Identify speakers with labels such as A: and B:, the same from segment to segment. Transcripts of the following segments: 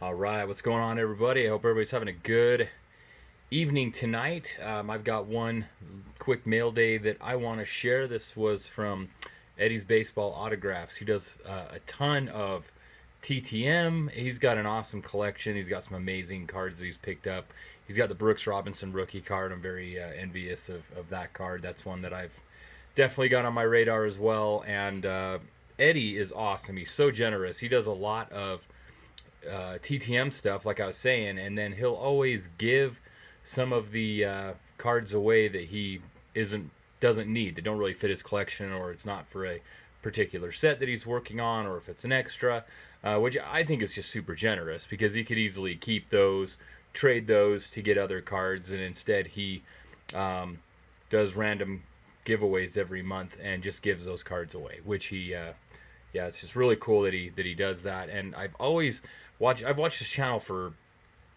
A: All right, what's going on, everybody? I hope everybody's having a good evening tonight. I've got one quick mail day that I want to share. This was from Eddy's Baseball Autographs. He does a ton of TTM. He's got an awesome collection. He's got some amazing cards that he's picked up. He's got the Brooks Robinson rookie card. I'm very envious of that card. That's one that I've definitely got on my radar as well. And Eddy is awesome. He's so generous. He does a lot of TTM stuff, like I was saying, and then he'll always give some of the cards away that he isn't doesn't need. They don't really fit his collection, or it's not for a particular set that he's working on, or if it's an extra, which I think is just super generous because he could easily keep those, trade those to get other cards, and instead he does random giveaways every month and just gives those cards away, which he yeah, it's just really cool that he does that. And I've watched his channel for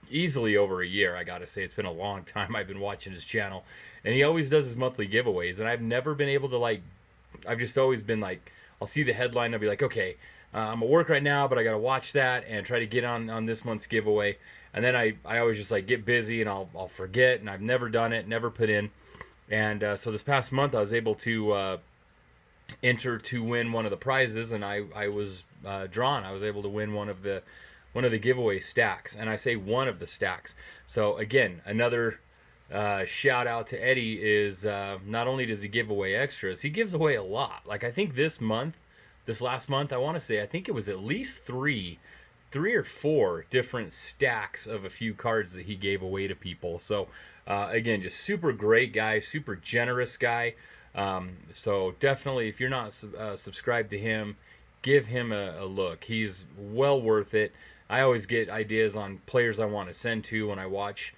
A: easily over a year. I gotta say, it's been a long time I've been watching his channel, and he always does his monthly giveaways. And I've never been able to I've just always been like, I'll see the headline, and I'll be like, okay, I'm at work right now, but I gotta watch that and try to get on this month's giveaway. And then I always just like get busy and I'll forget, and I've never done it, never put in. And so this past month I was able to enter to win one of the prizes, and I was drawn. I was able to win one of the giveaway stacks, and I say one of the stacks. So again, another shout out to Eddy is not only does he give away extras, he gives away a lot. Like I think this last month, I want to say I think it was at least three or four different stacks of a few cards that he gave away to people. So again, just super great guy, super generous guy. So definitely, if you're not subscribed to him, give him a look. He's well worth it. I always get ideas on players I want to send to when I watch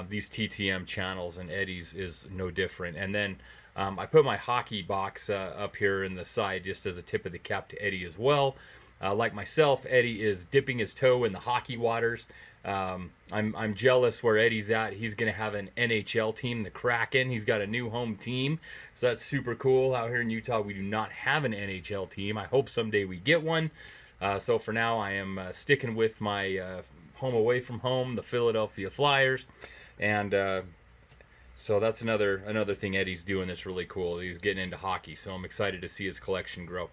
A: these TTM channels, and Eddy's is no different. And then I put my hockey box up here in the side just as a tip of the cap to Eddy as well. Like myself, Eddy is dipping his toe in the hockey waters. I'm jealous where Eddy's at. He's going to have an NHL team, the Kraken. He's got a new home team, so that's super cool. Out here in Utah, we do not have an NHL team. I hope someday we get one. So for now, I am sticking with my home away from home, the Philadelphia Flyers, and so that's another thing Eddy's doing that's really cool. He's getting into hockey, so I'm excited to see his collection grow.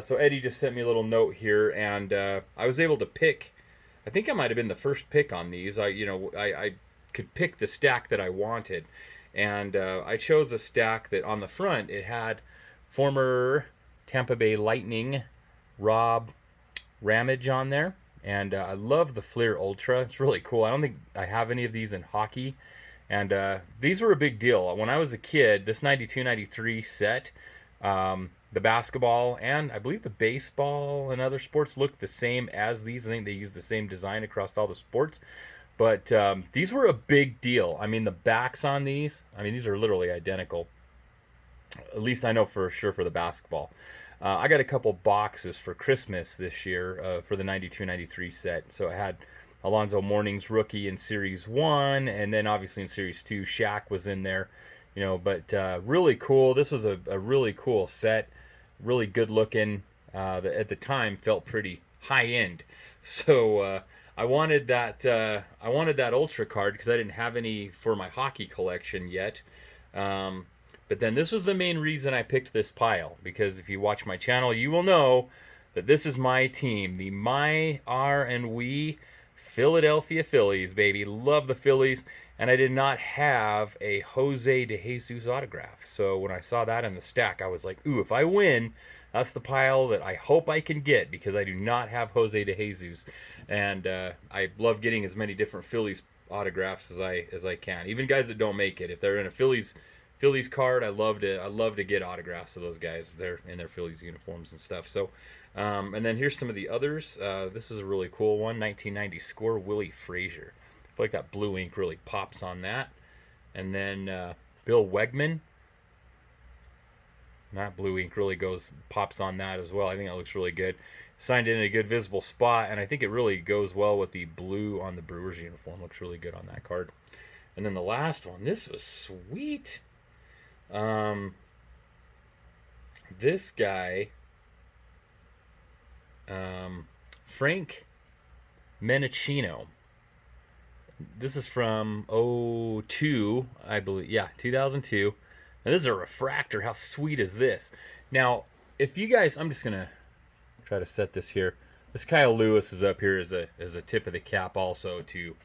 A: So Eddy just sent me a little note here, and I was able to pick. I think I might have been the first pick on these. I could pick the stack that I wanted, and I chose a stack that on the front it had former Tampa Bay Lightning Rob Ramage on there, and I love the Fleer Ultra. It's really cool. I don't think I have any of these in hockey, and these were a big deal when I was a kid. This 92-93 set. The basketball and I believe the baseball and other sports look the same as these. I think they use the same design across all the sports. But these were a big deal. I mean, the backs on these, I mean, these are literally identical. At least I know for sure for the basketball. I got a couple boxes for Christmas this year for the 92-93 set. So I had Alonzo Mourning's rookie in Series 1, and then obviously in Series 2, Shaq was in there. But really cool. This was a really cool set, really good looking. That at the time felt pretty high end. So I wanted that. I wanted that Ultra card because I didn't have any for my hockey collection yet. But then this was the main reason I picked this pile, because if you watch my channel, you will know that this is my team, the My R and We Philadelphia Phillies, baby. Love the Phillies. And I did not have a Jose De Jesus autograph. So when I saw that in the stack, I was like, ooh, if I win, that's the pile that I hope I can get, because I do not have Jose De Jesus. And I love getting as many different Phillies autographs as I can. Even guys that don't make it. If they're in a Phillies card, I love to get autographs of those guys if they're in their Phillies uniforms and stuff. So and then here's some of the others. This is a really cool one. 1990 score, Willie Frazier. I feel like that blue ink really pops on that. And then Bill Wegman. That blue ink really pops on that as well. I think that looks really good. Signed in a good visible spot, and I think it really goes well with the blue on the Brewers uniform. Looks really good on that card. And then the last one. This was sweet. This guy, Frank Mendocino. This is from '02, I believe. Yeah, 2002. Now, this is a refractor. How sweet is this? Now, if you guys, I'm just going to try to set this here. This Kyle Lewis is up here as a tip of the cap also to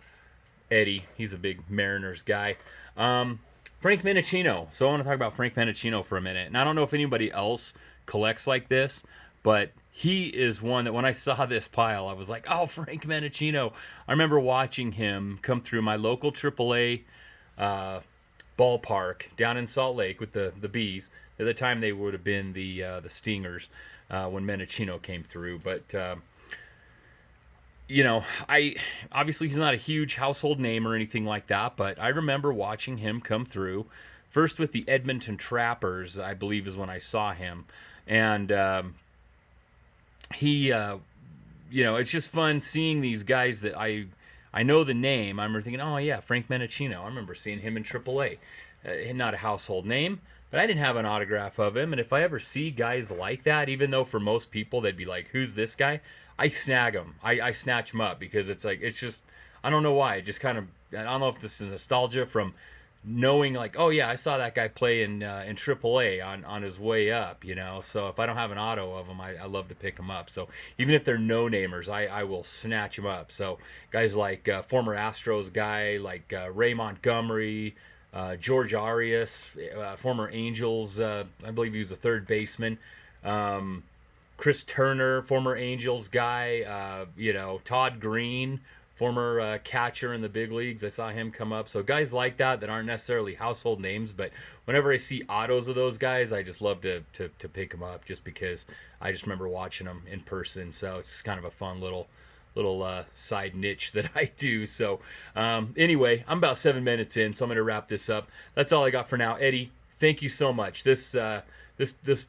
A: Eddy. He's a big Mariners guy. Frank Mendocino. So I want to talk about Frank Mendocino for a minute. And I don't know if anybody else collects like this, but he is one that when I saw this pile, I was like, oh, Frank Mendocino. I remember watching him come through my local AAA ballpark down in Salt Lake with the Bees. At the time, they would have been the Stingers when Mendocino came through. But I obviously he's not a huge household name or anything like that, but I remember watching him come through. First with the Edmonton Trappers, I believe is when I saw him, and he, it's just fun seeing these guys that I know the name. I remember thinking, oh yeah, Frank Mendocino. I remember seeing him in AAA. Not a household name, but I didn't have an autograph of him. And if I ever see guys like that, even though for most people they'd be like, who's this guy? I snag them. I snatch them up because it's just, I don't know why. It just kind of, I don't know if this is nostalgia from knowing like, oh yeah, I saw that guy play in AAA on his way up, So if I don't have an auto of him, I love to pick them up. So even if they're no-namers, I will snatch them up. So guys like former Astros guy like Ray Montgomery, George Arias, former Angels, I believe he was a third baseman. Chris Turner, former Angels guy, Todd Green, former catcher in the big leagues. I saw him come up. So guys like that aren't necessarily household names, but whenever I see autos of those guys, I just love to pick them up just because I just remember watching them in person. So it's just kind of a fun little side niche that I do. So anyway, I'm about 7 minutes in, so I'm going to wrap this up. That's all I got for now. Eddy, thank you so much. This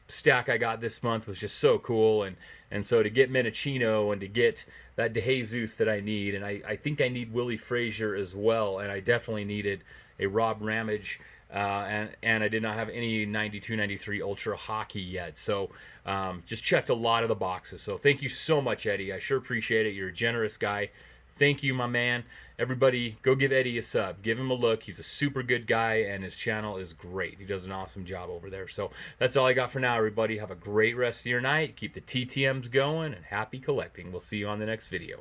A: stack I got this month was just so cool, and so to get Mendocino and to get that DeJesus that I need, and I think I need Willie Frazier as well, and I definitely needed a Rob Ramage, and I did not have any 92, 93 Ultra Hockey yet, so just checked a lot of the boxes. So thank you so much, Eddy. I sure appreciate it. You're a generous guy. Thank you, my man. Everybody, go give Eddy a sub. Give him a look. He's a super good guy, and his channel is great. He does an awesome job over there. So that's all I got for now, everybody. Have a great rest of your night. Keep the TTMs going, and happy collecting. We'll see you on the next video.